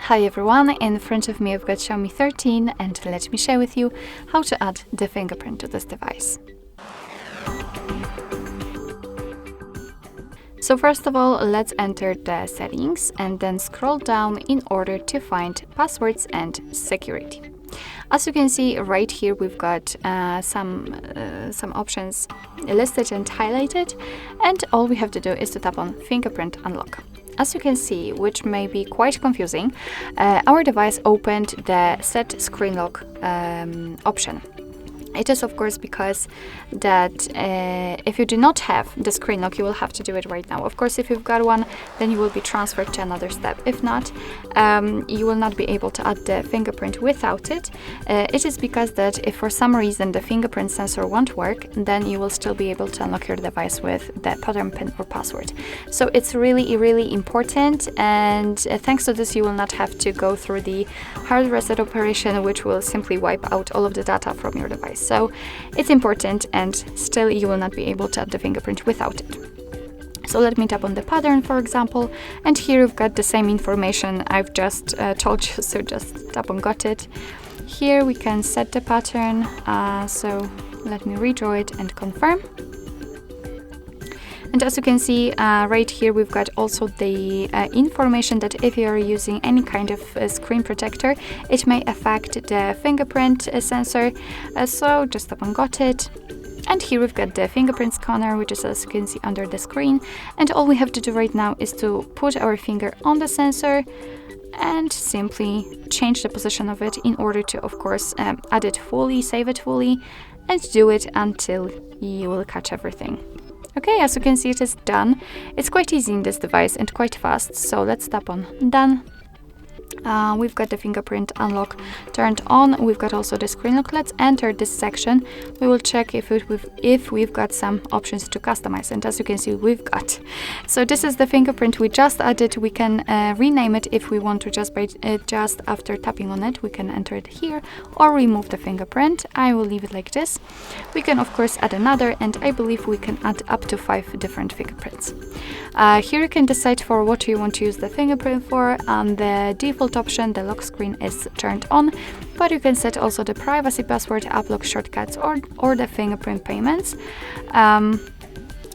Hi everyone, in front of me I've got Xiaomi 13 and let me share with you how to add the fingerprint to this device. So first of all, let's enter the settings and then scroll down in order to find passwords and security. As you can see right here, we've got some options listed and highlighted, and all we have to do is to tap on fingerprint unlock. As you can see, which may be quite confusing, our device opened the set screen lock option. It is of course because that if you do not have the screen lock, you will have to do it right now. Of course, if you've got one, then you will be transferred to another step. If not, you will not be able to add the fingerprint without it. It is because that if for some reason the fingerprint sensor won't work, then you will still be able to unlock your device with the pattern pin or password. So it's really important, and thanks to this you will not have to go through the hard reset operation, which will simply wipe out all of the data from your device. So it's important, and still you will not be able to add the fingerprint without it. So let me tap on the pattern, for example, and here you've got the same information I've just told you, so just tap on got it. Here we can set the pattern, so let me redraw it and confirm. And as you can see right here, we've got also the information that if you are using any kind of screen protector, it may affect the fingerprint sensor. So just tap on got it. And here we've got the fingerprint scanner, which is, as you can see, under the screen. And all we have to do right now is to put our finger on the sensor and simply change the position of it in order to, of course, add it fully, save it fully, and do it until you will catch everything. Okay, as you can see, it is done. It's quite easy in this device and quite fast, so let's tap on done. We've got the fingerprint unlock turned on. We've got also the screen lock. Let's enter this section. We will check if we've got some options to customize, and as you can see, we've got. So this is the fingerprint we just added. We can rename it if we want to, just after tapping on it. We can enter it here or remove the fingerprint. I will leave it like this. We can of course add another, and I believe we can add up to 5 different fingerprints. Here you can decide for what you want to use the fingerprint for. The default option, the lock screen, is turned on, but you can set also the privacy password, app lock shortcuts, or the fingerprint payments.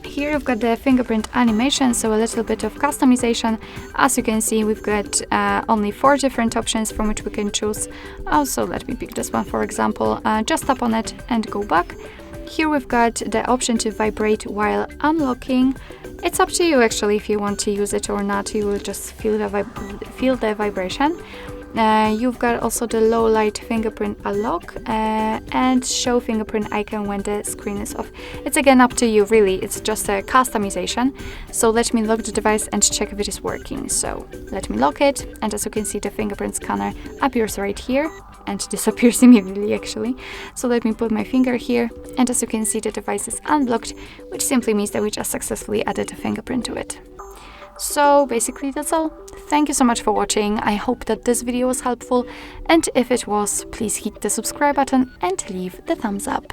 Here you've got the fingerprint animation, so a little bit of customization. As you can see, we've got only 4 different options from which we can choose. Also, let me pick this one, for example. Just tap on it and go back. Here we've got the option to vibrate while unlocking. It's up to you actually if you want to use it or not. You will just feel the vibration. You've got also the low light fingerprint unlock and show fingerprint icon when the screen is off. It's again up to you, really. It's just a customization. So let me lock the device and check if it is working. So let me lock it, and as you can see, the fingerprint scanner appears right here and disappears immediately actually. So let me put my finger here, and as you can see, the device is unblocked, which simply means that we just successfully added a fingerprint to it. So basically that's all. Thank you so much for watching. I hope that this video was helpful, and if it was, please hit the subscribe button and leave the thumbs up.